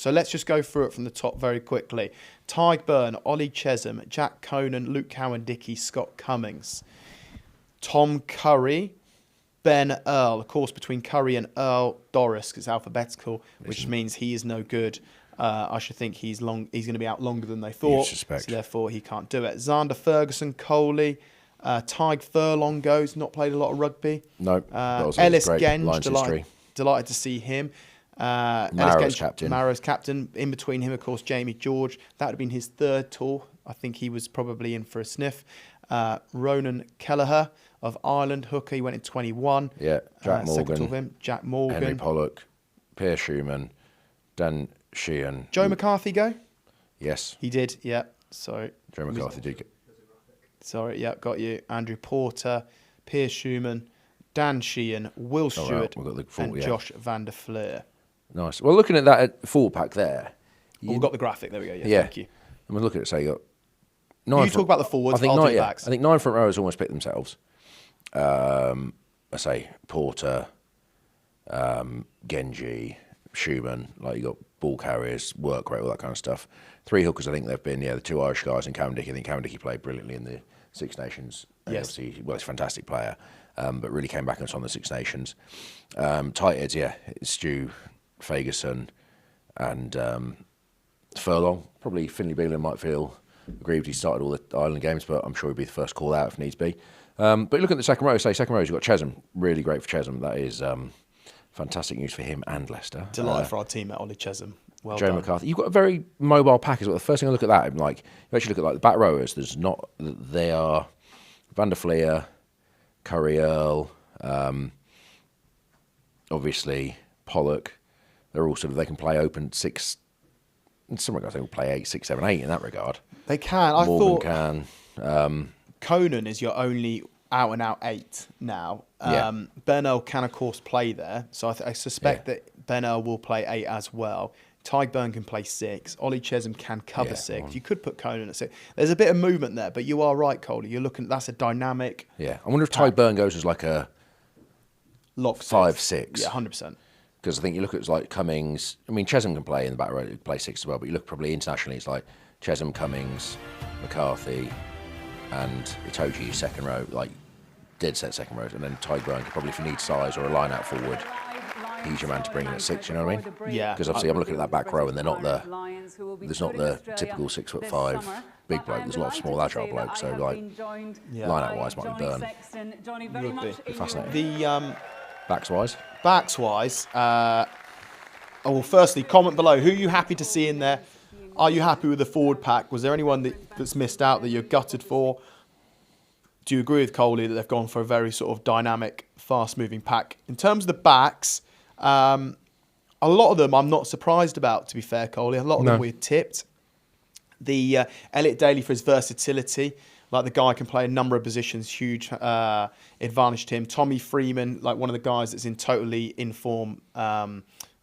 So let's just go through it from the top very quickly. Tig Byrne, Ollie Chesham, Jack Conan, Luke Cowan-Dickey, Scott Cummings, Tom Curry, Ben Earl. Of course, between Curry and Earl, Doris, because it's alphabetical, which means he is no good. I should think he's going to be out longer than they thought. So therefore, he can't do it. Xander Ferguson, Coley, Tig Furlong goes. Not played a lot of rugby. No. Ellis Genge, delighted to see him. Marrow's captain. Marrow's captain. In between him, of course, Jamie George. That would have been his third tour. I think he was probably in for a sniff. Ronan Kelleher of Ireland, hooker. He went in 21. Yeah, Jack Morgan. Jack Morgan. Henry Pollock, Pierre Schumann, Dan Sheehan. Joe McCarthy go? Yes. He did, yeah. Sorry. Joe McCarthy did. Sorry, yeah, got you. Andrew Porter, Pierre Schumann, Dan Sheehan, Will Stewart, and Josh van der Fleer. Nice. Well, looking at that full pack there. We've got the graphic. There we go. Yeah, thank you. I'm going to look at it, say you got 9 talk about the forwards, I'll do backs. I think 9 front rowers almost picked themselves. I say Porter, Genji, Schumann, like you got ball carriers, work rate, all that kind of stuff. 3 hookers, I think they've been, the 2 Irish guys and Cowan-Dickey. I think Cowan-Dickey played brilliantly in the Six Nations. Yes. Obviously, well, he's a fantastic player, but really came back on the Six Nations. Tight heads, it's Stu, Fagerson, and Furlong. Probably Finlay Beelan might feel aggrieved he started all the Ireland games, but I'm sure he'd be the first call out if needs be. But look at the second row, you've got Chesham. Really great for Chesham. That is fantastic news for him and Leicester. Delighted for our team at Ollie Chesham. Well Joe done. McCarthy. You've got a very mobile pack as well. The first thing I look at that, you actually look at the back rowers. They are Van der Fleer, Curry Earl, obviously Pollock. They're all they can play open 6. In some regards, they will play 8, 6, 7, 8 in that regard. They can. Morgan can. Conan is your only out-and-out 8 now. Ben Earl can, of course, play there. So I suspect that Ben Earl will play 8 as well. Tig Byrne can play 6. Ollie Chesham can cover 6. You could put Conan at 6. There's a bit of movement there, but you are right, Coley. You're looking. That's a dynamic. Yeah, I wonder if Tig Byrne goes as like a lock 5-6. Yeah, 100%. Because I think you look at like Cummings. I mean, Chesham can play in the back row, play 6 as well. But you look probably internationally, it's like Chesham, Cummings, McCarthy, and Itoje second row, like dead set second row, and then Tig Byrne could probably, if you need size or a line out forward, he's your man to bring in at 6. You know what I mean? Yeah. Because obviously I'm looking at that back row, and there's not the typical 6'5" big bloke. There's a lot of small agile blokes. So like line out wise might be Byrne. Would be fascinating. The backs wise. Well, firstly, comment below. Who are you happy to see in there? Are you happy with the forward pack? Was there anyone that's missed out that you're gutted for? Do you agree with Coley that they've gone for a very sort of dynamic, fast-moving pack? In terms of the backs, a lot of them I'm not surprised about, to be fair, Coley. A lot of them we tipped. The Elliot Daly for his versatility. Like, the guy can play a number of positions, huge advantage to him. Tommy Freeman, like one of the guys that's in totally in-form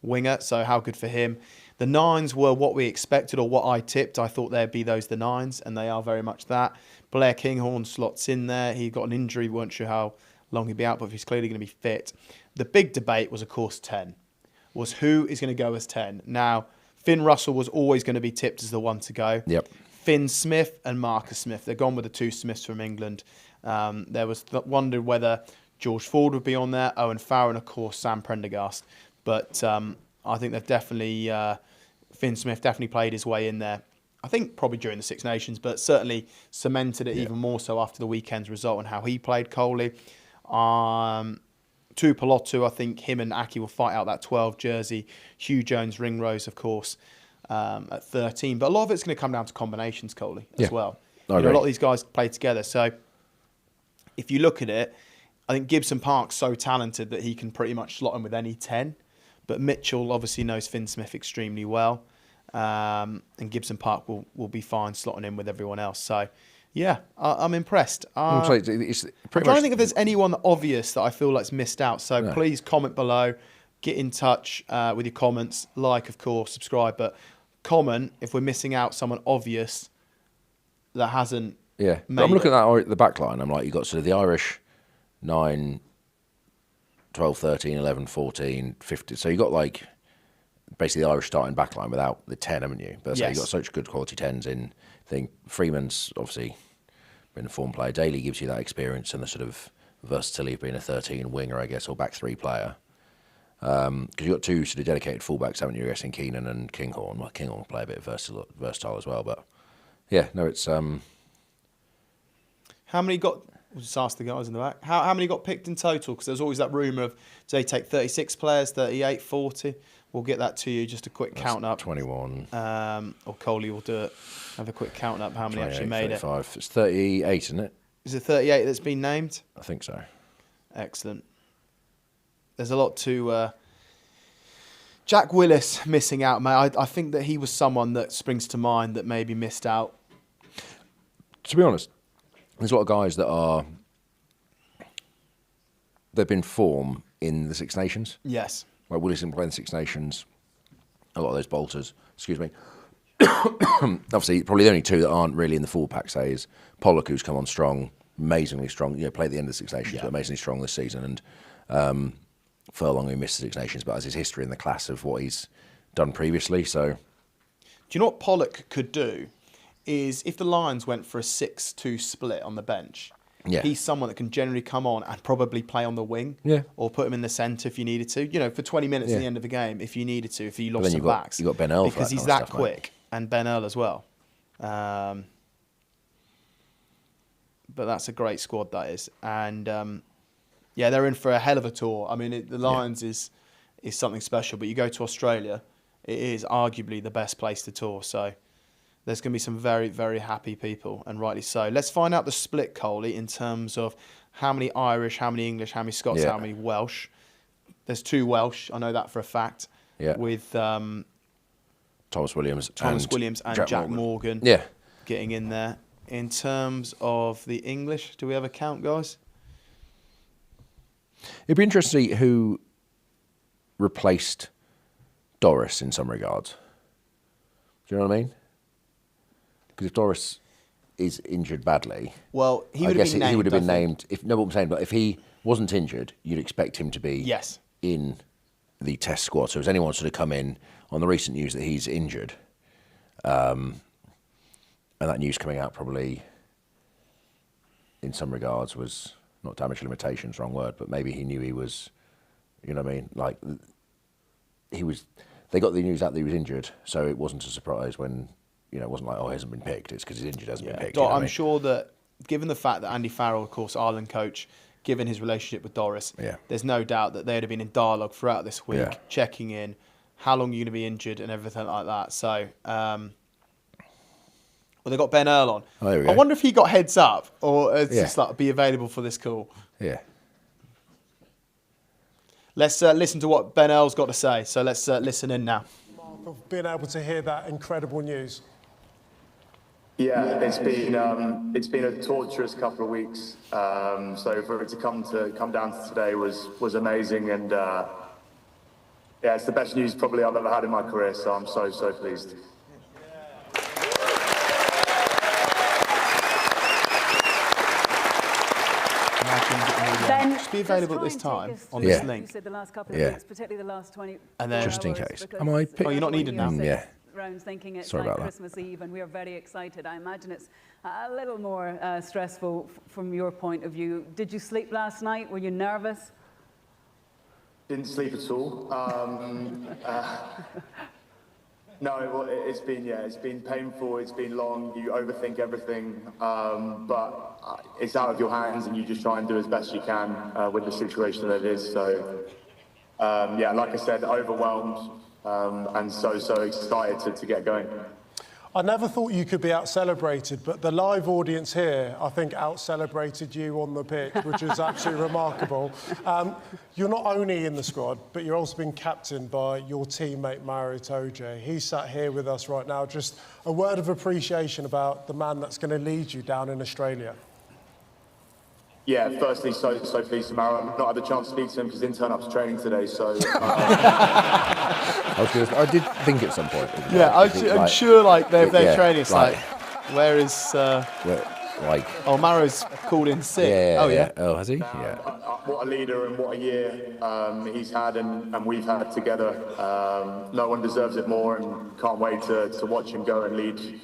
winger, so how good for him. The 9s were what we expected, or what I tipped. I thought they'd be the 9s, and they are very much that. Blair Kinghorn slots in there. He got an injury, weren't sure how long he'd be out, but he's clearly going to be fit. The big debate was, of course, 10. Was who is going to go as 10? Now, Finn Russell was always going to be tipped as the one to go. Yep. Finn Smith and Marcus Smith. They're gone with the 2 Smiths from England. There was wondered whether George Ford would be on there, Owen Farrell, and, of course, Sam Prendergast. But I think they've definitely... Finn Smith definitely played his way in there. I think probably during the Six Nations, but certainly cemented it even more so after the weekend's result and how he played, Coley. Tuipulotu, I think him and Aki will fight out that 12 jersey. Hugh Jones, Ringrose, of course, at 13. But a lot of it's going to come down to combinations, Coley, as well. A lot of these guys play together. So if you look at it, I think Gibson Park's so talented that he can pretty much slot him with any 10. But Mitchell obviously knows Finn Smith extremely well. And Gibson Park will be fine slotting in with everyone else. So, yeah, I'm impressed. I'm trying to think if there's anyone obvious that I feel like's missed out. So please comment below. Get in touch with your comments. Like, of course, subscribe. But comment if we're missing out someone obvious that hasn't made but I'm looking at the back line. I'm like, you've got sort of the Irish 9, 12, 13, 11, 14, 15. So you've got like basically the Irish starting backline without the 10, haven't you? But so Yes. you've got such good quality 10s in. I think Freeman's obviously been a form player. Daly gives you that experience and the sort of versatility of being a 13 winger, I guess, or back three player. Because you've got two sort of dedicated fullbacks, haven't you? I guess in Keenan and Kinghorn. Well, Kinghorn will play a bit versatile as well. But yeah, no, it's How many got? We'll just ask the guys in the back. How many got picked in total? Because there's always that rumour of, do they take 36 players, 38, 40? We'll get that to you. Just a quick count up. 21. Or Coley will do it. Have a quick count up. How many actually made 35. It's 38, isn't it? Is it 38 that's been named? I think so. Excellent. There's a lot to... Jack Willis missing out, mate. I think that he was someone that springs to mind that maybe missed out. To be honest, there's a lot of guys that they've been form in the Six Nations. Yes. Like Willis didn't play in the Six Nations. A lot of those bolters, excuse me. Obviously, probably the only two that aren't really in the full pack, say, is Pollock, who's come on strong, amazingly strong. You know, played at the end of the Six Nations, but amazingly strong this season. And Furlong, who missed the Six Nations, but has his history in the class of what he's done previously. So, do you know what Pollock could do? Is if the Lions went for a 6-2 split on the bench, he's someone that can generally come on and probably play on the wing, or put him in the centre if you needed to. You know, for 20 minutes at the end of the game, if you needed to, if you lost some backs. You got Ben Earl because he's that quick, and Ben Earl as well. But that's a great squad, that is, and they're in for a hell of a tour. I mean, the Lions is something special, but you go to Australia, it is arguably the best place to tour. So there's going to be some very, very happy people, and rightly so. Let's find out the split, Coley, in terms of how many Irish, how many English, how many Scots, how many Welsh. There's 2 Welsh, I know that for a fact, with Thomas Williams and Jack Morgan getting in there. In terms of the English, do we have a count, guys? It'd be interesting to see who replaced Doris in some regards. Do you know what I mean? Because if Doris is injured badly, well, he would have been named. But I'm saying, but if he wasn't injured, you'd expect him to be in the test squad. So has anyone sort of come in on the recent news that he's injured? And that news coming out probably, in some regards, was not damage limitations, wrong word, but maybe he knew he was, you know what I mean? Like, they got the news out that he was injured, so it wasn't a surprise when, you know, it wasn't like, oh, he hasn't been picked. It's because he's injured, hasn't been picked. I'm sure that, given the fact that Andy Farrell, of course, Ireland coach, given his relationship with Doris, there's no doubt that they'd have been in dialogue throughout this week, checking in, how long are you going to be injured and everything like that. So, well, they got Ben Earl on. Oh, there we go. I wonder if he got heads up or just like be available for this call. Yeah. Let's listen to what Ben Earl's got to say. So let's listen in now. Mark, of being able to hear that incredible news. Yeah, it's been a torturous couple of weeks. So for it to come down to today was amazing, and it's the best news probably I've ever had in my career. So I'm so pleased. Just be available at this time on this link. You said the last couple of weeks, particularly the last 20 and then just in case. Am I picked? Oh, you're not needed now. Rounds thinking it's Sorry like about Christmas Eve, and we are very excited. I imagine it's a little more stressful from your point of view. Did you sleep last night? Were you nervous? Didn't sleep at all. No, well, it's been painful. It's been long. You overthink everything, but it's out of your hands, and you just try and do as best you can with the situation that it is. So, like I said, overwhelmed and so excited to get going. I never thought you could be out-celebrated, but the live audience here, I think, out-celebrated you on the pitch, which is absolutely remarkable. You're not only in the squad, but you're also being captained by your teammate, Itoje. He's sat here with us right now. Just a word of appreciation about the man that's going to lead you down in Australia. Yeah, firstly, so pleased to Maro. I've not had the chance to speak to him because he didn't turn up to training today, so... I did think at some point. I'm sure they're training. It's like, where is... Maro's called in sick. Oh, has he? Yeah. what a leader and what a year he's had and we've had together. No one deserves it more, and can't wait to watch him go and lead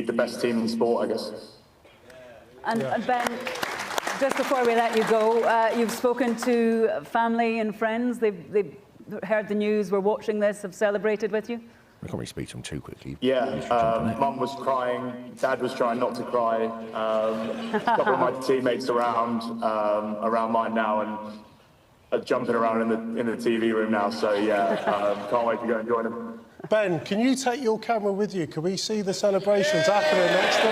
the best team in sport, I guess. And Ben, just before we let you go, you've spoken to family and friends. They've heard the news, were watching this, have celebrated with you? I can't really speak to him too quickly. Yeah, Mum was crying, Dad was trying not to cry. A couple of my teammates around mine now, and are jumping around in the TV room now. So yeah, can't wait to go and join them. Ben, can you take your camera with you? Can we see the celebrations happening next door?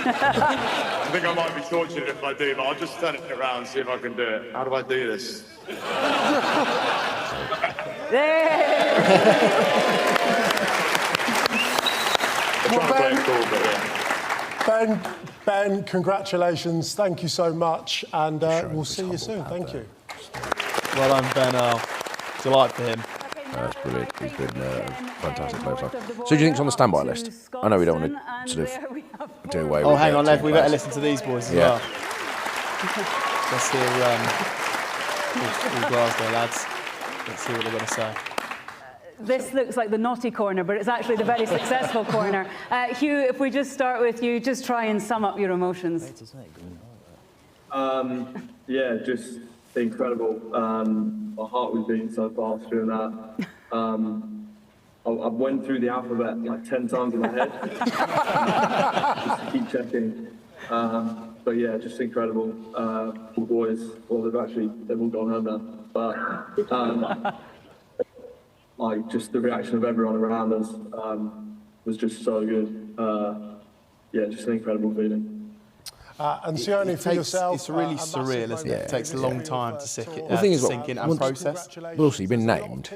I think I might be tortured if I do, but I'll just turn it around and see if I can do it. How do I do this? Ben, congratulations. Thank you so much. And we'll see you soon. Thank you. Well done, Ben. Delight for him. That's brilliant. He's been fantastic player. So do you think he's on the standby list? I know we don't want to sort of do away with. Oh, hang on, Lev. team We better players. listen to these boys as well. Let's hear all Glasgow lads. Let's see what they've got to say. This looks like the naughty corner, but it's actually the very successful corner. Hugh, if we just start with you, just try and sum up your emotions. Yeah, just incredible. My heart was beating so fast through that. I went through the alphabet like 10 times in my head, just to keep checking. But yeah, just incredible. The boys, well, they've all gone home now. But like just the reaction of everyone around us was just so good. Yeah, just an incredible feeling. And Sione, for yourself, it's really a massive surreal, isn't moment. it? It takes a long time to sink in and well, process. Well, also, you've been named,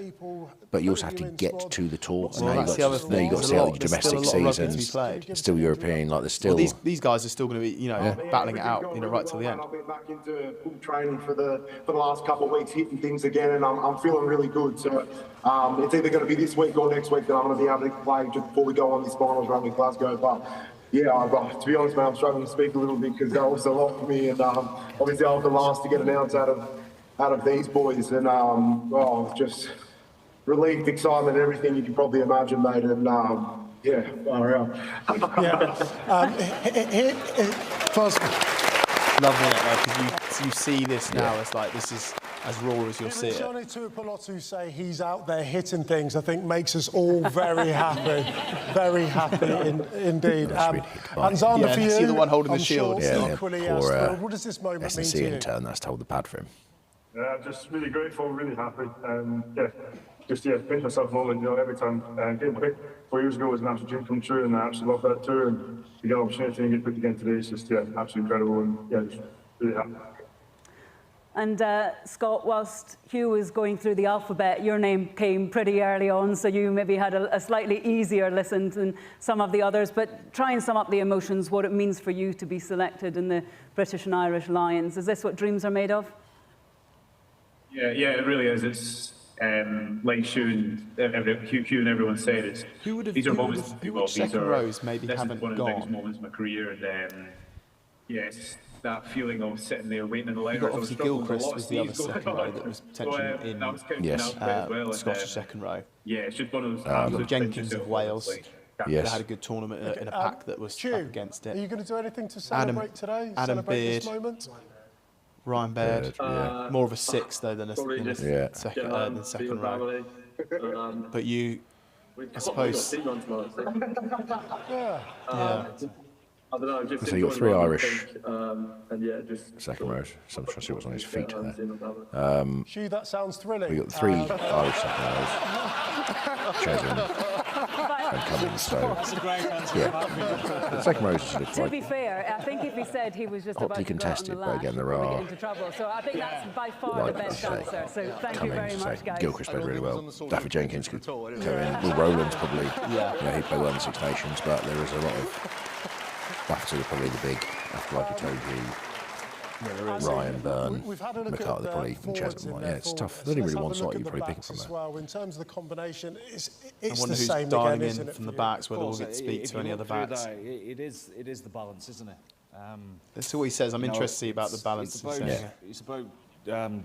but you also have to get to the tour. And now that's the other you've thing. got to There's see a out lot- your there's domestic still a lot of rugby to be seasons. played. It's still European, like there's still. Well, these guys are still going to be, battling it out, right till the end. I've been back into full training for the last couple of weeks, hitting things again, and I'm feeling really good. So it's either going to be this week or next week that I'm going to be able to play just before we go on this finals run with Glasgow. But yeah, to be honest, man, I'm struggling to speak a little bit because that was a lot for me, and obviously I was the last to get announced out of these boys, and just relieved, excitement, everything you can probably imagine, mate, and yeah, far out. First, Loving it, because you see this now as like this is as raw as you'll see it. Sione to Pollock say he's out there hitting things, I think makes us all very happy. Very happy indeed. And Zander, for you, see the one holding the I'm shield. Sure equally as poor, thrilled. What does this moment mean to S&C you? intern that's to hold the pad for him. Yeah, just really grateful, really happy. Pinch myself moment, every time. Getting picked 4 years ago was an absolute dream come true, and I absolutely love that tour. And to get an opportunity and get picked again today is just, absolutely incredible, and just really happy. And Scott, whilst Hugh was going through the alphabet, your name came pretty early on, so you maybe had a slightly easier listen than some of the others. But try and sum up the emotions, what it means for you to be selected in the British and Irish Lions. Is this what dreams are made of? Yeah, it really is. It's like Hugh and everyone said, these are moments to be second rows maybe this haven't is one of the biggest gone. moments of my career, and it's that feeling of sitting there waiting in the line. You've got obviously Gilchrist was the other second row that was potentially in Scottish second row. Yeah, it's just one of those. You've got Jenkins of Wales. They had a good tournament in a pack that was up against it. Are you going to do anything to celebrate today? Adam Celebrate Beard. this moment? Ryan Baird, more of a six though than a second row. But you, I suppose. I don't know, just So you got three Irish and just second rows. So I'm trying to see what's on his feet there. Hugh, that sounds thrilling. We got three Irish second rows. Chesum and Cummins. So the second rows is sort of To like be fair, I think if he said he was just hotly about to go out on the contested, but lash, again, he'd there probably are get into trouble. So I think that's by far like the best say, answer. So thank you very Cummins, much, guys. Gilchrist played really well. Daffy Jenkins could go in. Will Rowland's probably he played well in the Six Nations, but there is a lot of Daffy probably the big after like Itoje. Ryan, Byrne, McCarthy, they're probably in Chesum. Yeah, it's tough. There's only really one slot you probably pick from there. Well, in terms of the combination, it's I wonder the who's same dialing again, in isn't it? from the backs, whether we'll get to speak to any other backs. It is the balance, isn't it? That's what he says. I'm interested to see about the balance. It's about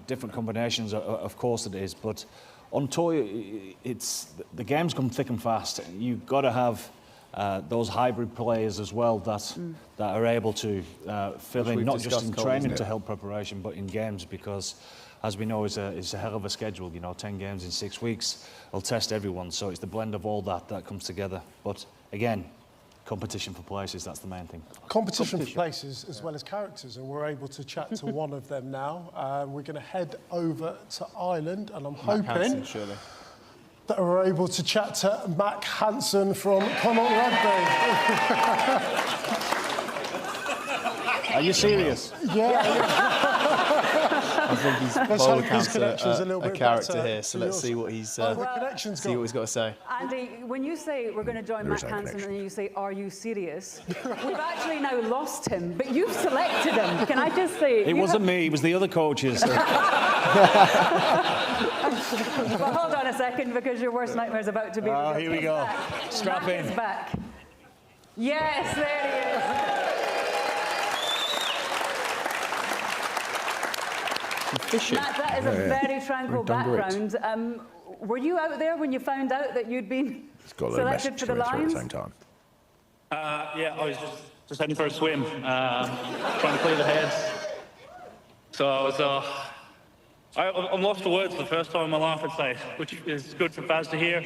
different combinations, of course it is, but on tour, the games come thick and fast. You've got to have those hybrid players as well that are able to fill in, not just in training to help preparation, but in games, because as we know, it's a hell of a schedule. 10 games in 6 weeks. It'll test everyone, so it's the blend of all that comes together. But again, competition for places, that's the main thing. Competition for places as well as characters, and we're able to chat to one of them now. We're going to head over to Ireland, and I'm hoping that we're able to chat to Mac Hansen from Pollock Rugby. Are you serious? Yeah. I think he's a character here, so let's see what he's got to say. Andy, when you say we're going to join Mac Hansen and you say, are you serious? We've actually now lost him, but you've selected him. Can I just say... It wasn't me, it was the other coaches. Well, hold on a second, because your worst nightmare is about to be... Oh, here we go. Strap in. Mac is back. Yes, there he is. Matt, that is a very tranquil background. Were you out there when you found out that you'd been selected for the Lions? At the same time. Yeah, I was just heading for a swim, trying to clear the heads. So I was, I'm lost for words for the first time in my life, I'd say, which is good for Baz to hear.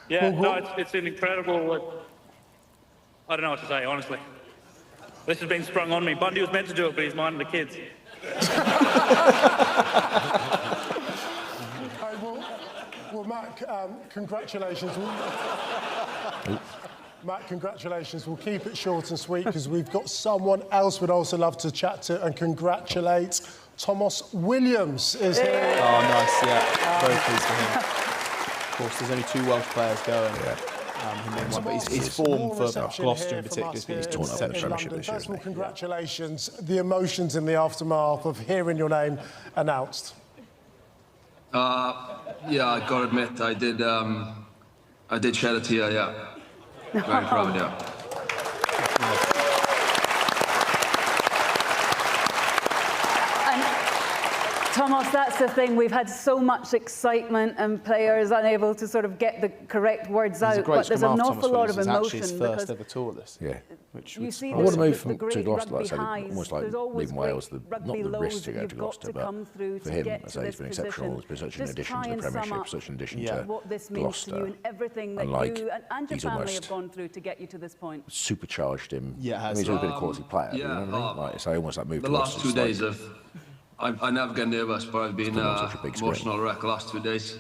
Yeah, no, it's an incredible. I don't know what to say, honestly. This has been sprung on me. Bundy was meant to do it, but he's minding the kids. Well, Mac, congratulations. Matt, congratulations. We'll keep it short and sweet because we've got someone else we'd also love to chat to and congratulate. Thomas Williams is here. Oh, nice, yeah. Very pleased for him. Of course, there's only 2 Welsh players going. But his form for Gloucester in particular has been torn up in the Premiership this year. First of all, congratulations. The emotions in the aftermath of hearing your name announced. Yeah, I gotta admit, I did shed a tear, yeah. Very proud, yeah. Thomas, that's the thing. We've had so much excitement and players unable to sort of get the correct words out. But there's an awful lot of emotion. It's his first ever tour, this. Yeah. You see I want to move to Gloucester, like I say, almost like leaving Wales, not the risk to go to Gloucester, but for him, I say, he's been exceptional. He's been such an addition to the Premiership, such an addition to what this means Gloucester. to you and everything that you and your family have gone through to get you to this point. Supercharged him. Yeah, I mean, he's always been a quality player. You know what I mean? Like, so almost like moved the to last 2 days of. I never get nervous, but I've been emotional wreck the last 2 days.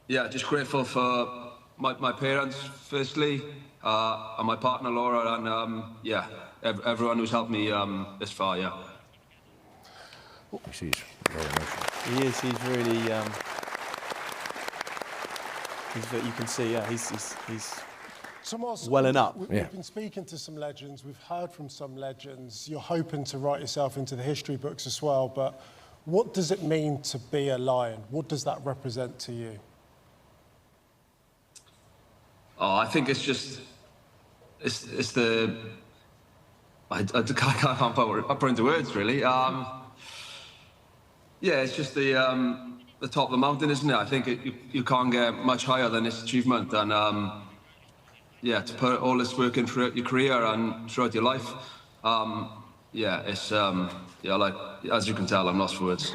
Yeah, just grateful for my parents, firstly, and my partner Laura, and yeah, everyone who's helped me this far. Yeah. He's very emotional. He is. He's really. You can see. Yeah, he's. Thomas, welling up. We've been speaking to some legends, we've heard from some legends. You're hoping to write yourself into the history books as well, but what does it mean to be a Lion? What does that represent to you? Oh, I think it's just, it's the, I can't put into words really. Yeah, it's just the top of the mountain, isn't it? I think you can't get much higher than this achievement, and yeah, to put all this work in throughout your career and throughout your life, yeah, it's yeah, like as you can tell, I'm lost for words.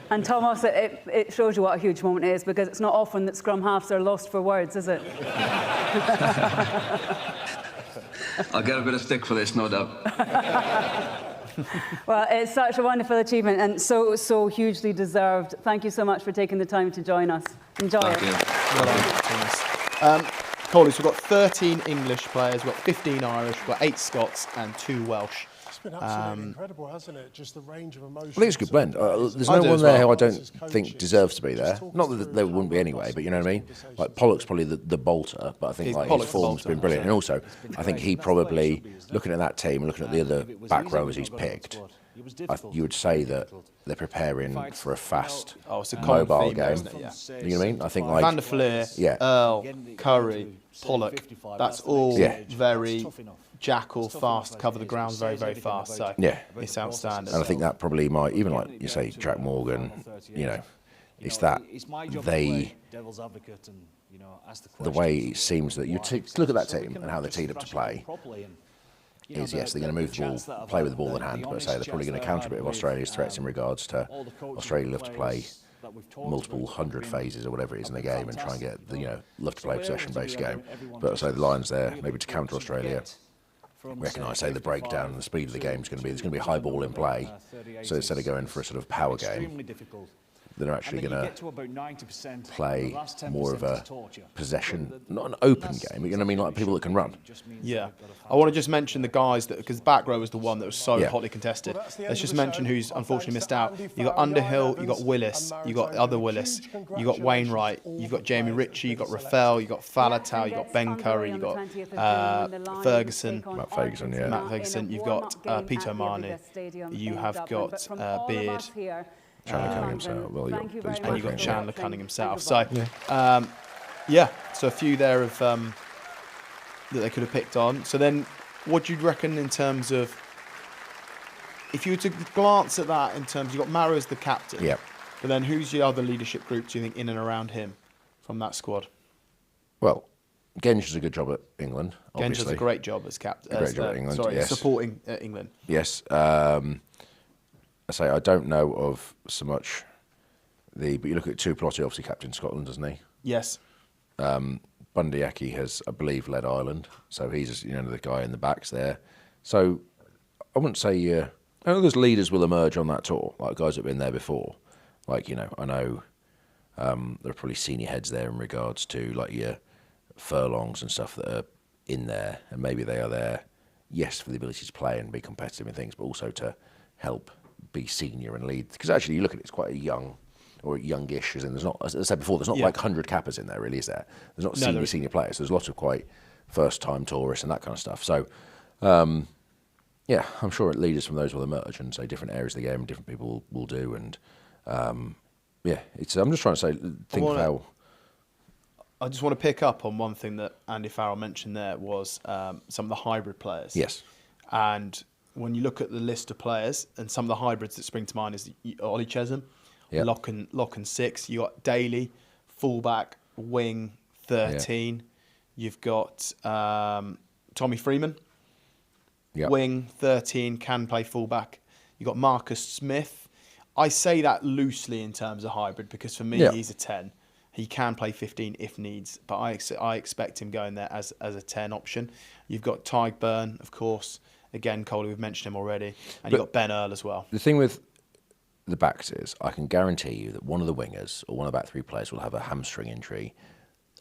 And Thomas, it shows you what a huge moment it is, because it's not often that scrum halves are lost for words, is it? I'll get a bit of stick for this, no doubt. Well, it's such a wonderful achievement and so hugely deserved. Thank you so much for taking the time to join us. Enjoy it. Well done, Thomas. Colleagues, we've got 13 English players, we've got 15 Irish, we've got 8 Scots and 2 Welsh. It's been absolutely incredible, hasn't it? Just the range of emotions. I think it's a good blend. There's no one there who I don't think deserves to be there. Not that there wouldn't be anyway, but you know what I mean? Like, Pollock's probably the bolter, but I think like, his form's been brilliant. And also, I think he probably, looking at that team, looking at the other back rowers he's picked, you would say that they're preparing for a fast, it's a common mobile theme, game. isn't it? Yeah. You know what I mean? I think like Van der Fleer, Yeah. Earl, Curry, Pollock, that's all very jackal, fast, cover the ground very, very fast. So it's outstanding. And I think that probably might, even like you say, Jack Morgan, you know, it's that they, the way it seems that you look at that team and how they're teed up to play, is yes, they're going to move the ball, play with the ball in hand, but I say they're probably going to counter a bit of Australia's threats in regards to Australia love to play multiple hundred phases or whatever it is in the game and try and get the, you know, love to play possession-based game. But I say the Lions there, maybe to counter Australia, recognise, say, the breakdown and the speed of the game is going to be, there's going to be a high ball in play. So instead of going for a sort of power game, they're actually going to play more of a possession, not an open game, you know what I mean, like people that can run. Yeah. I want to just mention the guys that, because back row was the one that was so hotly contested. Let's just mention who's unfortunately missed out. You got Underhill, you got Willis, you got other Willis, you got Wainwright, you've got Jamie Ritchie, you got Rafael, you got Falatau, you got Ben Curry, you got Ferguson. Matt Ferguson, yeah. Matt Ferguson, you've got Peter O'Mahony, you have got Beard. Chandler Cunningham himself. Well, and you've got Chandler Cunningham himself. So, so a few there of that they could have picked on. So then, what do you reckon in terms of, if you were to glance at that in terms, you've got Mara as the captain, but then who's your other leadership group, do you think, in and around him from that squad? Well, Genge does a good job at England, obviously. Genge does a great job as captain. Great job at England, sorry, supporting England. Yes. I say I don't know of so much but you look at Tuipulotu, obviously captain Scotland, doesn't he? Yes. Bundyaki has, I believe, led Ireland, so he's, you know, the guy in the backs there. So I wouldn't say I know there's leaders will emerge on that tour, like guys that have been there before. Like, you know, I know there are probably senior heads there in regards to like your furlongs and stuff that are in there, and maybe they are there, yes, for the ability to play and be competitive in things, but also to help be senior and lead, because actually you look at it, it's quite a young or youngish, as in there's not, as I said before, there's not like 100 cappers in there really, is there? There's not senior players. There's lots of quite first time tourists and that kind of stuff. So I'm sure leaders from those will emerge, and say different areas of the game different people will do, and it's I'm just trying to say how I just want to pick up on one thing that Andy Farrell mentioned there was some of the hybrid players. Yes. And when you look at the list of players, and some of the hybrids that spring to mind is Ollie Chesham, lock and 6. You got Daly, fullback, wing, 13. Yeah. You've got Tommy Freeman, wing, 13, can play fullback. You got Marcus Smith. I say that loosely in terms of hybrid because for me he's a 10. He can play 15 if needs, but I expect him going there as a 10 option. You've got Tyg Byrne, of course. Again, Coley, we've mentioned him already. And you've got Ben Earl as well. The thing with the backs is I can guarantee you that one of the wingers or one of the back three players will have a hamstring injury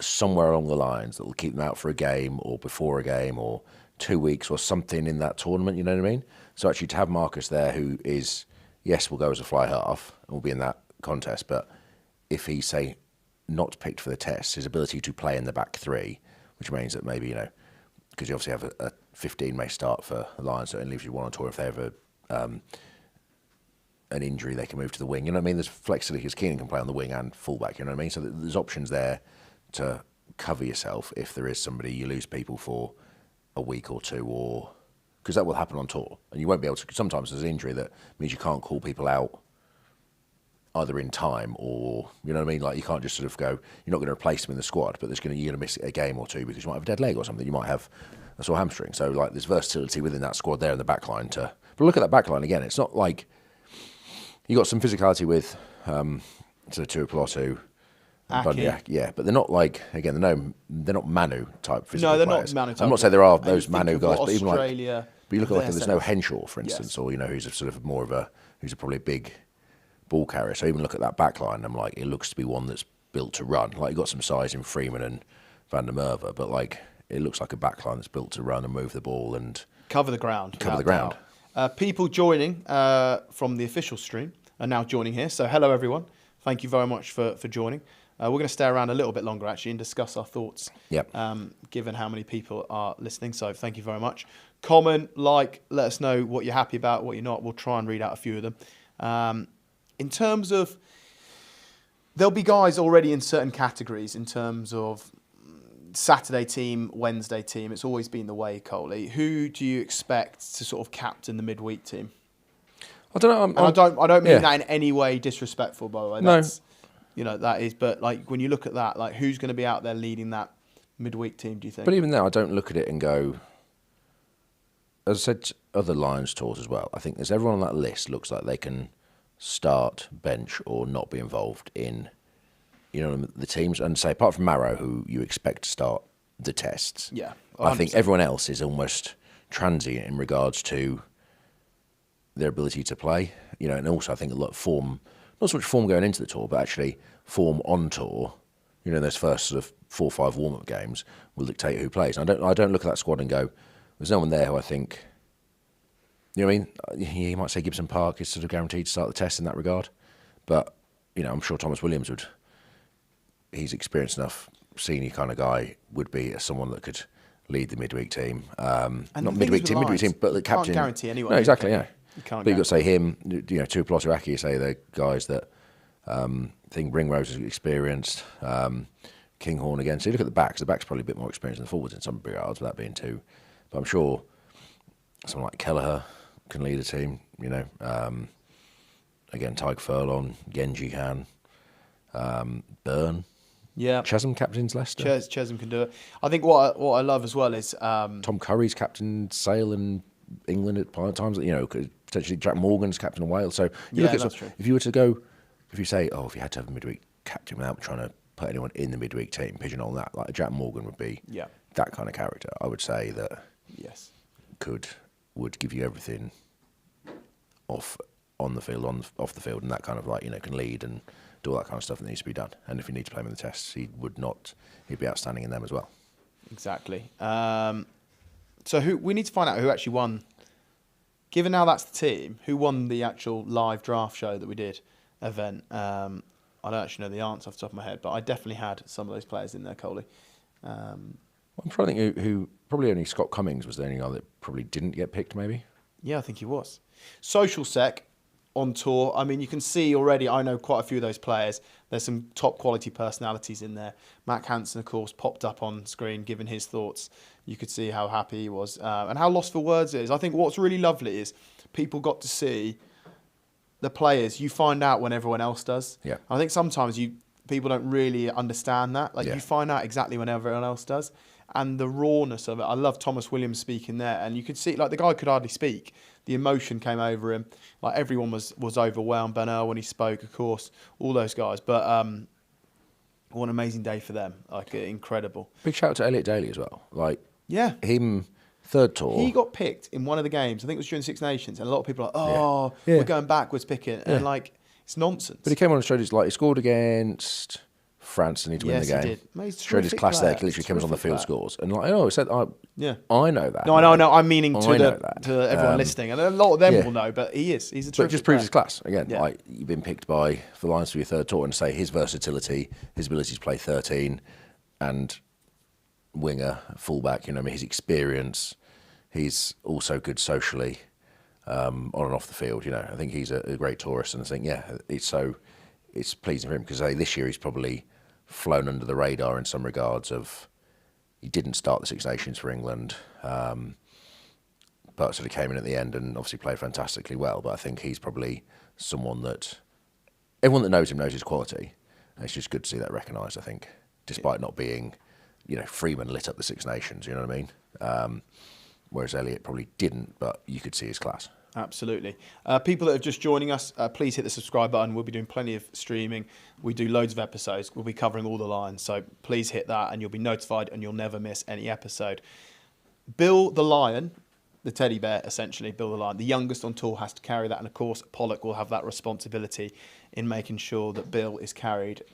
somewhere along the lines that will keep them out for a game or before a game or 2 weeks or something in that tournament, you know what I mean? So actually to have Marcus there who is, yes, will go as a fly half and will be in that contest, but if he's, say, not picked for the test, his ability to play in the back three, which means that maybe, you know, because you obviously have a 15 may start for the Lions, so it leaves you one on tour. If they have an injury, they can move to the wing. You know what I mean? There's flexibility because Keenan can play on the wing and fullback. You know what I mean? So there's options there to cover yourself if there is somebody you lose people for a week or two, or because that will happen on tour, and you won't be able to. Sometimes there's an injury that means you can't call people out either in time or, you know what I mean? Like you can't just sort of go, you're not going to replace them in the squad, but you're going to miss a game or two because you might have a dead leg or something. You might have a sore hamstring. So like there's versatility within that squad there in the back line to, but look at that back line again. It's not like you got some physicality with sort of Tuipulotu and Bundy, but they're not like, again, they're not Manu type physical players. Not Manu type. I'm not saying there are those Manu guys, but even like, but you look at like there's no Henshaw, for instance, or, you know, who's a sort of more of a, who's a probably a big ball carrier. So even look at that back line, I'm like, it looks to be one that's built to run. Like, you've got some size in Freeman and Van der Merwe, but like, it looks like a back line that's built to run and move the ball and cover the ground. People joining from the official stream are now joining here. So hello, everyone. Thank you very much for joining. We're going to stay around a little bit longer, actually, and discuss our thoughts, given how many people are listening. So thank you very much. comment, like, let us know what you're happy about, what you're not. We'll try and read out a few of them. In terms of, there'll be guys already in certain categories in terms of Saturday team, Wednesday team. It's always been the way, Coley. Who do you expect to sort of captain the midweek team? I don't know. I don't mean that in any way disrespectful, by the way. That's, that is. But like when you look at that, like who's going to be out there leading that midweek team? Do you think? But even then, I don't look at it and go. As I said, to other Lions tours as well. I think there's everyone on that list looks like they can start, bench, or not be involved in, the teams. And say apart from Marrow, who you expect to start the tests. Yeah, 100%. I think everyone else is almost transient in regards to their ability to play, and also I think a lot of form, not so much form going into the tour, but actually form on tour. Those first sort of 4 or 5 warm-up games will dictate who plays. And I don't look at that squad and go, there's no one there who I think, you know what I mean? You might say Gibson Park is sort of guaranteed to start the test in that regard, but I'm sure Thomas Williams he's experienced enough, senior kind of guy, would be someone that could lead the midweek team. Not midweek team, but the captain. Can't guarantee anyone. No, exactly, yeah. But you've got to say him, Tuipulotu, you say they're guys that think Ringrose is experienced. Kinghorn again. So you look at the backs probably a bit more experienced than the forwards in some regards, without being too. But I'm sure someone like Kelleher can lead a team, again, Tyke Furlong, Genji can, Byrne. Yeah. Chesham captains Leicester. Chesham can do it. I think what I love as well is... Tom Curry's captain Sale in England at times, potentially Jack Morgan's captain of Wales. So you look at that's true. If you were to go, if you say, if you had to have a midweek captain without trying to put anyone in the midweek team, pigeonhole that, like Jack Morgan would be that kind of character. I would say that would give you everything off the field, and that kind of can lead and do all that kind of stuff that needs to be done. And if you need to play him in the tests, he'd be outstanding in them as well. Exactly. So we need to find out who actually won. Given now that's the team, who won the actual live draft show that we did event? I don't actually know the answer off the top of my head, but I definitely had some of those players in there, Coley. I'm trying to think who probably only Scott Cummings was the only guy that probably didn't get picked, maybe. Yeah, I think he was. Social Sec on tour. I mean, you can see already, I know quite a few of those players. There's some top quality personalities in there. Mac Hansen, of course, popped up on screen giving his thoughts. You could see how happy he was and how lost for words it is. I think what's really lovely is people got to see the players. You find out when everyone else does. Yeah. I think sometimes people don't really understand that. You find out exactly when everyone else does. And the rawness of it. I love Thomas Williams speaking there. And you could see, the guy could hardly speak. The emotion came over him. Everyone was overwhelmed. Ben Earl when he spoke, of course. All those guys. But what an amazing day for them. Incredible. Big shout out to Elliot Daly as well. Yeah. Him, third tour. He got picked in one of the games. I think it was during Six Nations. And a lot of people are like, we're going backwards picking. And it's nonsense. But he came on and showed he scored against France and he'd win the game. He did. Mate, showed his class there. Literally came on the field scores. And I know that. No, I'm meaning to everyone listening. And a lot of them will know, but he's a terrific But it just proves player. his class. Again, you've been picked by the Lions for your third tour, and say his versatility, his ability to play 13 and winger, fullback, his experience. He's also good socially on and off the field. I think he's a great tourist, and I think, it's pleasing for him because this year he's probably flown under the radar in some regards of he didn't start the Six Nations for England, but sort of came in at the end and obviously played fantastically well. But I think he's probably someone that everyone that knows him knows his quality. And it's just good to see that recognised, I think, despite not being, Freeman lit up the Six Nations, you know what I mean? Whereas Elliot probably didn't, but you could see his class. Absolutely. People that are just joining us, please hit the subscribe button. We'll be doing plenty of streaming. We do loads of episodes. We'll be covering all the Lions. So please hit that and you'll be notified and you'll never miss any episode. Bill the Lion, the teddy bear, essentially, Bill the Lion, the youngest on tour, has to carry that. And of course, Pollock will have that responsibility in making sure that Bill is carried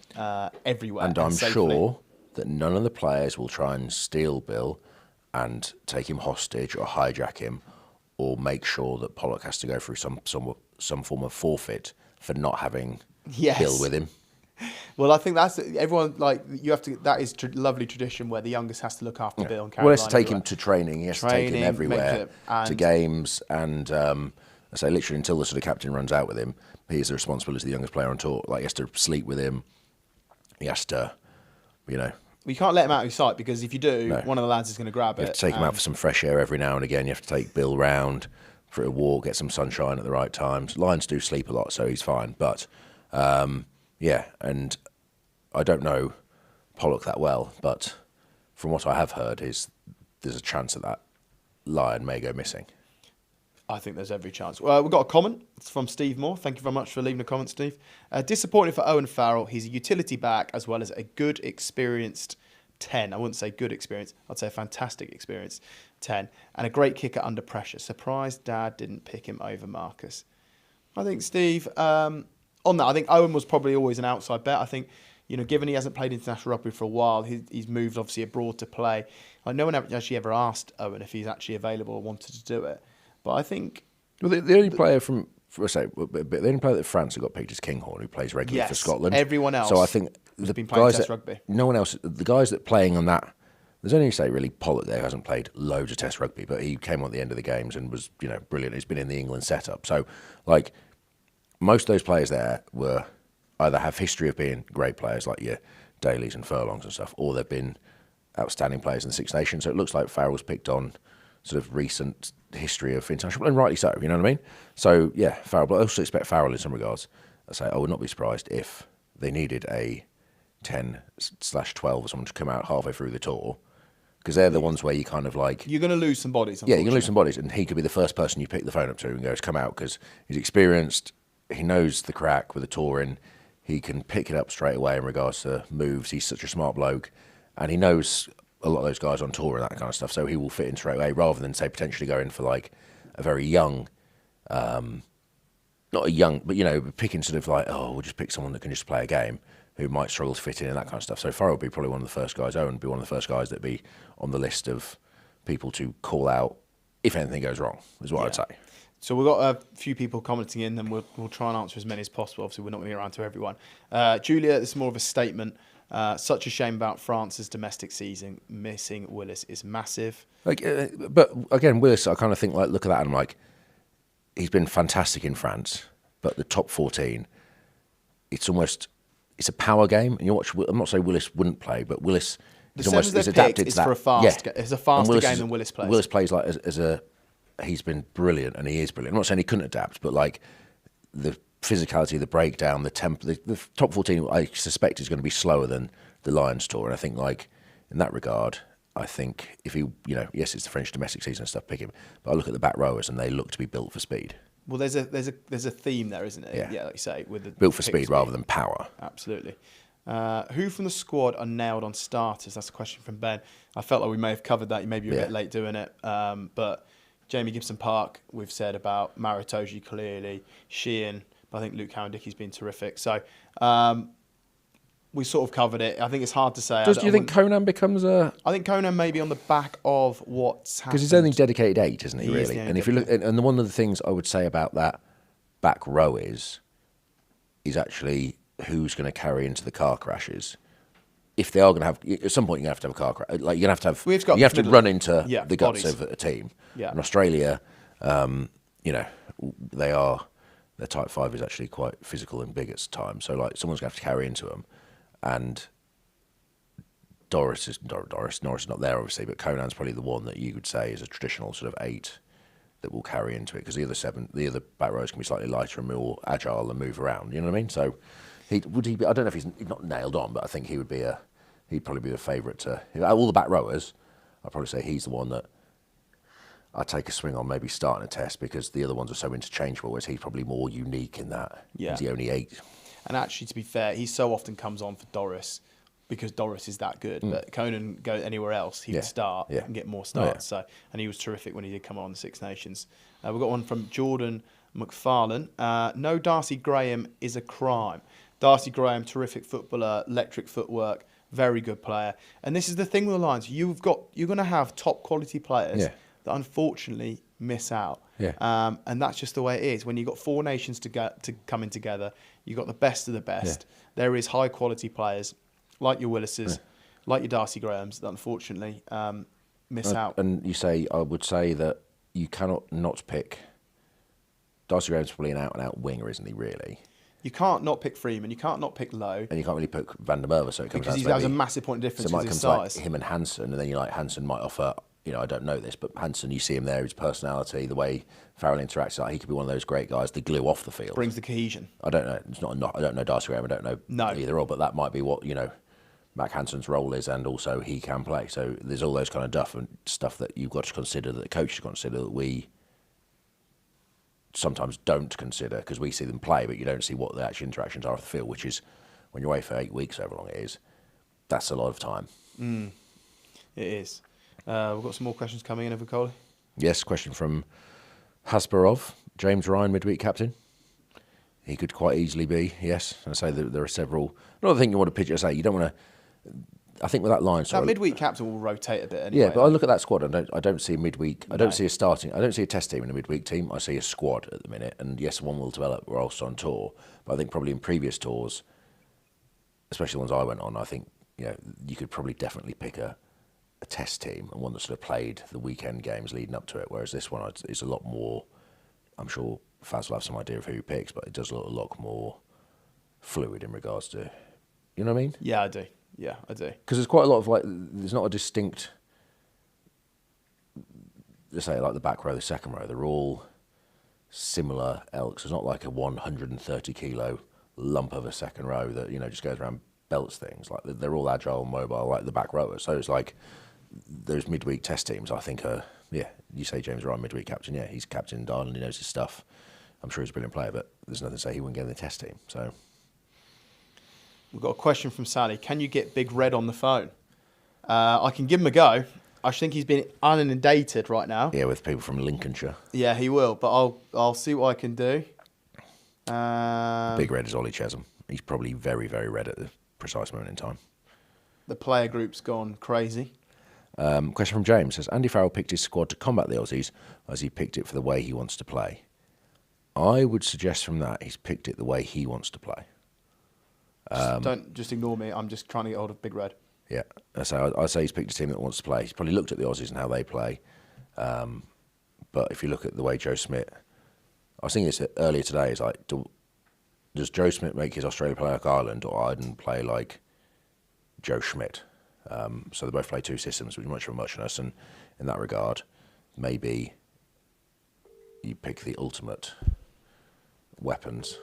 everywhere. And I'm safely. sure that none of the players will try and steal Bill and take him hostage or hijack him, or make sure that Pollock has to go through some form of forfeit for not having Bill with him. Well, I think that's everyone. Like you have to. That is lovely tradition where the youngest has to look after Bill and carry. Well, he has to the line take everywhere. him to training. He has to take him everywhere to games, and I say literally until the sort of captain runs out with him, he is the responsibility of the youngest player on tour. Like he has to sleep with him. He has to, you know. Well, you can't let him out of your sight because if you do, one of the lads is going to grab it. You have to take him out for some fresh air every now and again. You have to take Bill round for a walk, get some sunshine at the right times. Lions do sleep a lot, so he's fine. But yeah, and I don't know Pollock that well, but from what I have heard, is there's a chance that lion may go missing. I think there's every chance. Well, we've got a comment. It's from Steve Moore. Thank you very much for leaving a comment, Steve. Disappointing for Owen Farrell. He's a utility back as well as a good, experienced 10. I wouldn't say good experience. I'd say a fantastic experience 10. And a great kicker under pressure. Surprised Dad didn't pick him over Marcus. I think, Steve, on that, I think Owen was probably always an outside bet. I think, you know, given he hasn't played international rugby for a while, he's moved obviously abroad to play. Like, no one actually ever asked Owen if he's actually available or wanted to do it. But I think... Well, the only player the only player that France have got picked is Kinghorn, who plays regularly for Scotland. Everyone else so I think has the been playing guys Test that, rugby. No one else, the guys that playing on that, there's only, say, really Pollock there who hasn't played loads of Test rugby, but he came on at the end of the games and was, you know, brilliant. He's been in the England setup. So, like, most of those players there were either have history of being great players like your Dailies and Furlongs and stuff, or they've been outstanding players in the Six Nations. So it looks like Farrell's picked on sort of recent history of international, and rightly so, you know what I mean? So, yeah, Farrell, but I also expect Farrell in some regards. I would not be surprised if they needed a 10/12 or someone to come out halfway through the tour, because they're the ones where you kind of like... You're going to lose some bodies, yeah, you're going to lose some bodies, and he could be the first person you pick the phone up to and goes, come out, because he's experienced, he knows the crack with the touring, he can pick it up straight away in regards to moves, he's such a smart bloke, and he knows a lot of those guys on tour and that kind of stuff, so he will fit in straight away, rather than, say, potentially going for like a very young, not a young, but, you know, picking sort of like, oh, we'll just pick someone that can just play a game, who might struggle to fit in and that kind of stuff. So Farrell would be probably one of the first guys, Owen would be one of the first guys that'd be on the list of people to call out if anything goes wrong, is what I'd say. So we've got a few people commenting in, and we'll try and answer as many as possible. Obviously, we're not going to get around to everyone. Julia, this is more of a statement. Such a shame about France's domestic season. Missing Willis is massive. Like, but again, Willis, I kind of think, like, look at that and I'm like, he's been fantastic in France, but the top 14, it's a power game. And you watch, I'm not saying Willis wouldn't play, but Willis is almost adapted to that. For a fast, it's a faster game than Willis plays. Willis plays like he's been brilliant, and he is brilliant. I'm not saying he couldn't adapt, but like the physicality, the breakdown, the tempo, the top 14, I suspect is going to be slower than the Lions tour. And I think, like, in that regard, I think if he, you know, yes, it's the French domestic season and stuff, pick him. But I look at the back rowers and they look to be built for speed. Well, there's a theme there, isn't it? Yeah, like you say, with the built for speed rather than power. Absolutely. Who from the squad are nailed on starters? That's a question from Ben. I felt like we may have covered that. Maybe you're a bit late doing it, but Jamie Gibson-Park, we've said about Itoje clearly, Sheehan, but I think Luke Cowan-Dickey's been terrific. So we sort of covered it. I think it's hard to say. Do you think Conan becomes a... I think Conan may be on the back of what's happened. Because he's only dedicated 8, isn't he, really? Yeah, and if you look, and one of the things I would say about that back row is actually who's going to carry into the car crashes. If they are going to have, at some point, you're going to have a car crash. Like, you're going to have to run into the guts bodies. of a team. Yeah. And Australia, you know, their type 5 is actually quite physical and big at times. So, like, someone's going to have to carry into them. And Doris is not there, obviously, but Conan's probably the one that you would say is a traditional sort of 8 that will carry into it, because the other back rows can be slightly lighter and more agile and move around. You know what I mean? So, I don't know if he's not nailed on, but I think he'd probably be a favourite to all the back rowers. I'd probably say he's the one that I'd take a swing on, maybe starting a test, because the other ones are so interchangeable, whereas he's probably more unique in that. Yeah. He's the only 8. And actually, to be fair, he so often comes on for Doris because Doris is that good. But Conan go anywhere else, he would start and get more starts. So, and he was terrific when he did come on the Six Nations. We've got one from Jordan McFarlane. No Darcy Graham is a crime. Darcy Graham, terrific footballer, electric footwork, very good player. And this is the thing with the Lions. You're going to have top quality players that unfortunately miss out. Yeah. And that's just the way it is. When you've got 4 nations coming together, You've got the best of the best. There is high quality players like your Willises, like your Darcy Grahams that unfortunately miss out. And I would say that you cannot not pick. Darcy Graham's probably an out-and-out winger, isn't he, really? You can't not pick Freeman, you can't not pick Lowe. And you can't really pick Van der Merwe, so it comes because he has a massive point of difference so it in might his come to size. like him and Hansen, and then you're like, Hansen might offer, I don't know this, but Hansen, you see him there, his personality, the way Farrell interacts, like he could be one of those great guys, the glue off the field. Brings the cohesion. I don't know, I don't know Darcy Graham, I don't know either or, but that might be what, Mac Hansen's role is, and also he can play. So there's all those kind of stuff that you've got to consider, that the coach has got to consider, that we sometimes don't consider, because we see them play, but you don't see what the actual interactions are off the field, which is, when you're away for 8 weeks, however long it is, that's a lot of time. It is. We've got some more questions coming in, have we, Coley? Yes, question from Hasparov. James Ryan, midweek captain. He could quite easily be, yes. I say that there are several. Another thing you want to pitch, you don't want to. I think with that line, that midweek captain will rotate a bit anyway. Yeah, but I look at that squad. I don't see a midweek. I don't see a starting. I don't see a test team in a midweek team. I see a squad at the minute, and yes, one will develop. We're also on tour, but I think probably in previous tours, especially the ones I went on, I think you could probably definitely pick a test team and one that sort of played the weekend games leading up to it. Whereas this one is a lot more. I'm sure Faz will have some idea of who he picks, but it does look a lot more fluid in regards to. You know what I mean? Yeah, I do. Yeah, I do. Because there's quite a lot of there's not a distinct, let's say like the back row, the second row, they're all similar elks. There's not like a 130 kilo lump of a second row that, just goes around belts things. Like they're all agile and mobile, like the back rowers. So it's like those midweek test teams, I think you say James Ryan, midweek captain, he's captain in Ireland, he knows his stuff. I'm sure he's a brilliant player, but there's nothing to say he wouldn't get in the test team, so. We've got a question from Sally. Can you get Big Red on the phone? I can give him a go. I think he's been inundated right now. Yeah, with people from Lincolnshire. Yeah, he will, but I'll see what I can do. Big Red is Ollie Chesham. He's probably very, very red at the precise moment in time. The player group's gone crazy. Question from James says, Andy Farrell picked his squad to combat the Aussies, as he picked it for the way he wants to play. I would suggest from that he's picked it the way he wants to play. Don't just ignore me. I'm just trying to get hold of Big Red. Yeah, so I'd say he's picked a team that wants to play. He's probably looked at the Aussies and how they play. But if you look at the way Joe Schmidt, I was thinking this earlier today, is like, does Joe Schmidt make his Australia play like Ireland, or Ireland play like Joe Schmidt? So they both play two systems, which is much of a muchness, and in that regard, maybe you pick the ultimate weapons.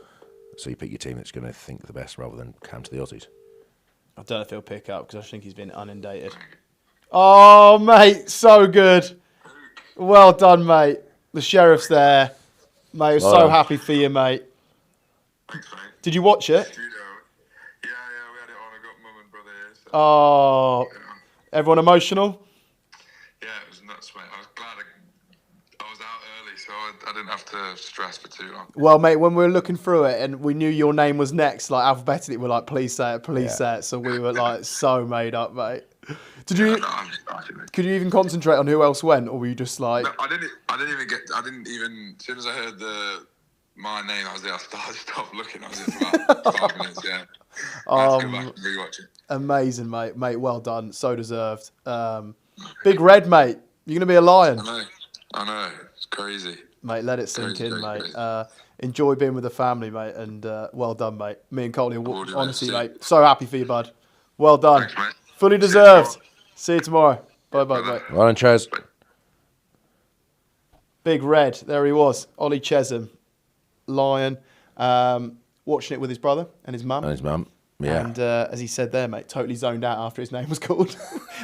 So you pick your team that's going to think the best rather than come to the Aussies. I don't know if he'll pick up because I think he's been inundated. Oh, mate, so good. Well done, mate. The sheriff's there. Mate, I'm so happy for you, mate. Thanks, mate. Did you watch it? Yeah, we had it on. I got mum and brother here. So, Oh, everyone emotional? Yeah, it was nuts, mate. I was glad I was out early, so I didn't have to stress for too long. Well, mate, when we were looking through it and we knew your name was next, like alphabetically, we're like, please say it, please say it. So we were like so made up, mate. Did you? Could you even concentrate on who else went, or were you just like? No, I didn't even. As soon as I heard my name, I was there. I stopped looking. I was there for about 5 minutes. Yeah. I have to go back and rewatch it. Amazing, mate. Mate, well done. So deserved. Big Red, mate. You're gonna be a lion. I know. It's crazy. Mate, let it sink in, mate. Enjoy being with the family, mate, and well done, mate. Me and Coley, honestly, mate, so happy for you, bud. Well done. Thanks, mate. Fully deserved. See you tomorrow. Bye, mate. Well done, Chaz. Big Red, there he was. Ollie Chesham, lion, watching it with his brother and his mum. Yeah. And as he said there, mate, totally zoned out after his name was called.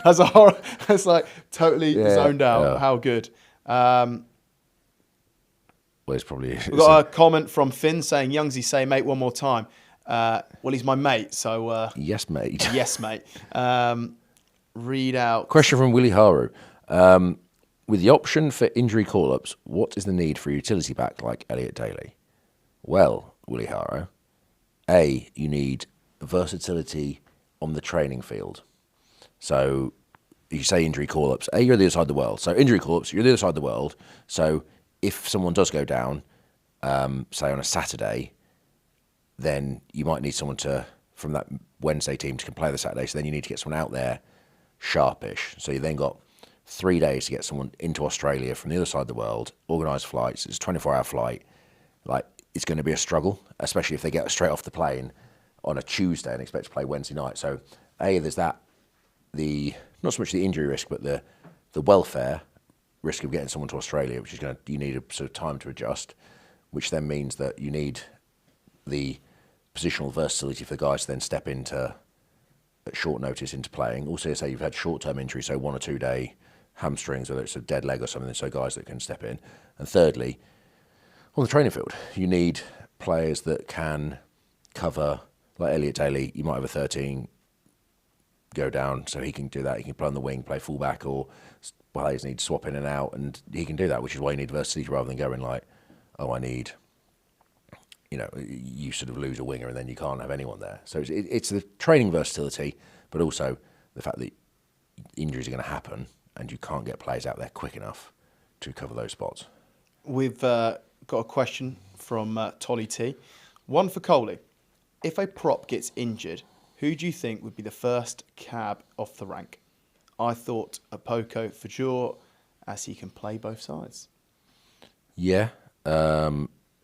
As a horror, it's like totally zoned out. Yeah. How good. Well, it's probably. We've got a comment from Finn saying, Youngsy, say mate one more time. Well, he's my mate, so... yes, mate. Yes, mate. Read out... Question from Willie Haru. With the option for injury call-ups, what is the need for a utility back like Elliot Daly? Well, Willie Haru, A, you need versatility on the training field. So you say injury call-ups. A, you're the other side of the world. So injury call-ups, you're the other side of the world. So if someone does go down, say on a Saturday, then you might need someone from that Wednesday team to can play the Saturday. So then you need to get someone out there sharpish. So you then got 3 days to get someone into Australia from the other side of the world, organise flights. It's a 24-hour flight. Like, it's going to be a struggle, especially if they get straight off the plane on a Tuesday and expect to play Wednesday night. So, there's that, not so much the injury risk, but the welfare risk of getting someone to Australia, which is you need a sort of time to adjust, which then means that you need the positional versatility for the guys to then step into at short notice into playing. Also, say you've had short-term injury, so 1 or 2 day hamstrings, whether it's a dead leg or something, so guys that can step in. And thirdly, on the training field, you need players that can cover, like Elliot Daly, you might have a 13 go down, so he can do that. He can play on the wing, play fullback, or players need to swap in and out, and he can do that, which is why you need versatility rather than going like, oh, I need, you sort of lose a winger and then you can't have anyone there. So it's the training versatility, but also the fact that injuries are going to happen and you can't get players out there quick enough to cover those spots. We've got a question from Tolly T. One for Coley. If a prop gets injured, who do you think would be the first cab off the rank? I thought a Poco for sure, as he can play both sides. Yeah,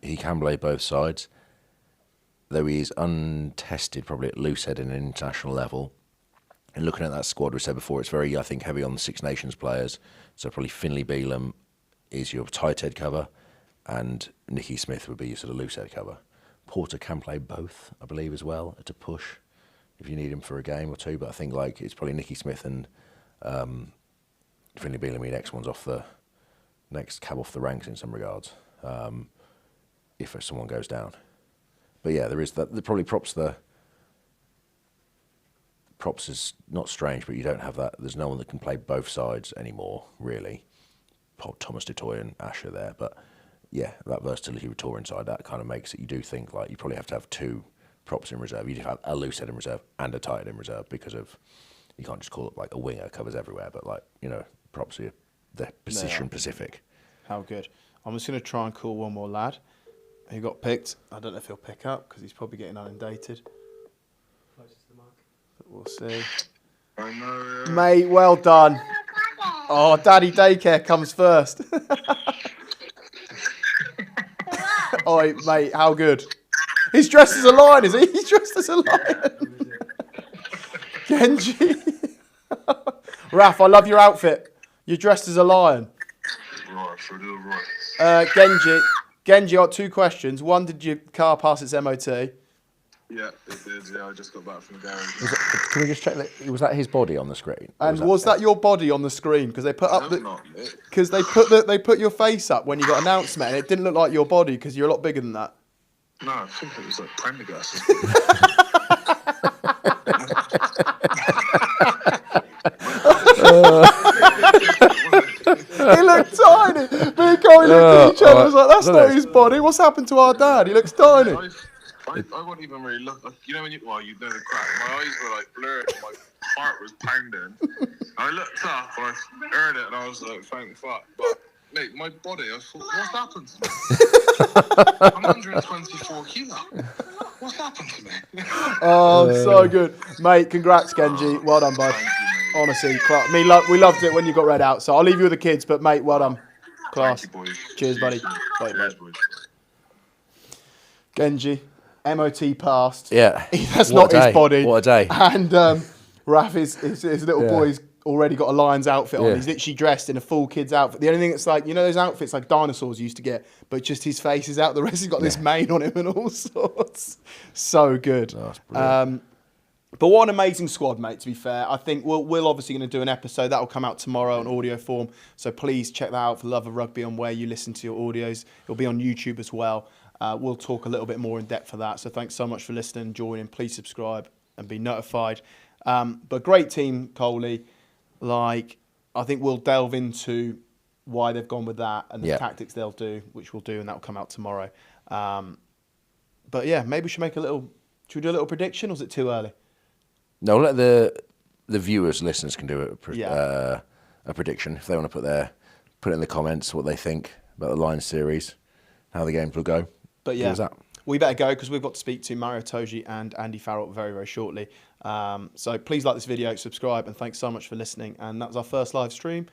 he can play both sides, though he is untested probably at loosehead in an international level. And looking at that squad, we said before, it's very, I think, heavy on the Six Nations players. So probably Finlay Bealham is your tight head cover, and Nicky Smith would be your sort of loose head cover. Porter can play both, I believe, as well, at a push, if you need him for a game or two. But I think it's probably Nicky Smith and Finlay Bealham, next one's next cab off the ranks in some regards, if someone goes down. But yeah, there is that. Probably props is not strange, but you don't have that. There's no one that can play both sides anymore, really. Thomas Itoje and Asher there, but yeah, that versatility with Tour inside, that kind of makes it. You do think like you probably have to have 2 props in reserve. You do have a loose head in reserve and a tight head in reserve because of you can't just call it like a winger covers everywhere, but props are they're position specific. How good! I'm just going to try and call one more lad who got picked. I don't know if he'll pick up because he's probably getting inundated. But we'll see. I know, yeah. Mate, well done. Oh, Daddy Daycare comes first. Oh, mate, how good. He's dressed as a lion, is he? He's dressed as a lion. Genji. Raf, I love your outfit. You're dressed as a lion. Right, for real, right. Genji, I got 2 questions. One, did your car pass its MOT? Yeah, it did. Yeah, I just got back from the garage. Can we just check that? Was that his body on the screen? And was that your body on the screen? Because they put up because they put your face up when you got announcement, and it didn't look like your body because you're a lot bigger than that. No, I think it was like Prendergast. He looked tiny. Me and Corey looked at each other and was like, that's not his body. What's happened to our dad? He looks tiny. I won't even really look. Like, when you know the crack. My eyes were like blurred. My heart was pounding. I looked up and I heard it and I was like, thank fuck. But mate, my body, I thought, what's happened to me? I'm 124 kilo. What's happened to me? Oh, so good, mate. Congrats, Genji. Well done, bud. Honestly, we loved it when you got read out. So I'll leave you with the kids, but mate, well done. Class. Thank you, boys. Cheers, buddy. Bye, Cheers, mate. boys. Genji, MOT passed. Yeah. That's not his body. What a day. And Raf, his little boy's already got a lion's outfit on. He's literally dressed in a full kid's outfit. The only thing that's like, those outfits like dinosaurs used to get, but just his face is out. The rest has got this mane on him and all sorts. So good. Oh, that's brilliant. But what an amazing squad, mate, to be fair. I think we're obviously going to do an episode. That will come out tomorrow in audio form. So please check that out for Love of Rugby on where you listen to your audios. It'll be on YouTube as well. We'll talk a little bit more in depth for that. So thanks so much for listening and joining. Please subscribe and be notified. But great team, Coley. I think we'll delve into why they've gone with that and the tactics they'll do, which we'll do, and that will come out tomorrow. But yeah, maybe we should should we do a little prediction, or is it too early? No, let the viewers, listeners can do a prediction if they want to put it in the comments what they think about the Lions series, how the games will go. But yeah, we better go because we've got to speak to Mario Itoje and Andy Farrell very, very shortly. So please like this video, subscribe, and thanks so much for listening. And that was our first live stream,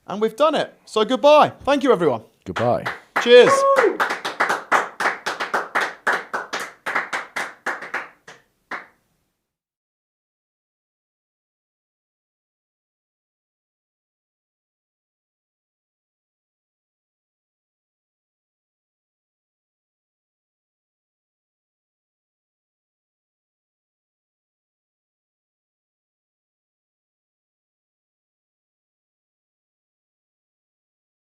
and we've done it. So goodbye. Thank you, everyone. Goodbye. Cheers.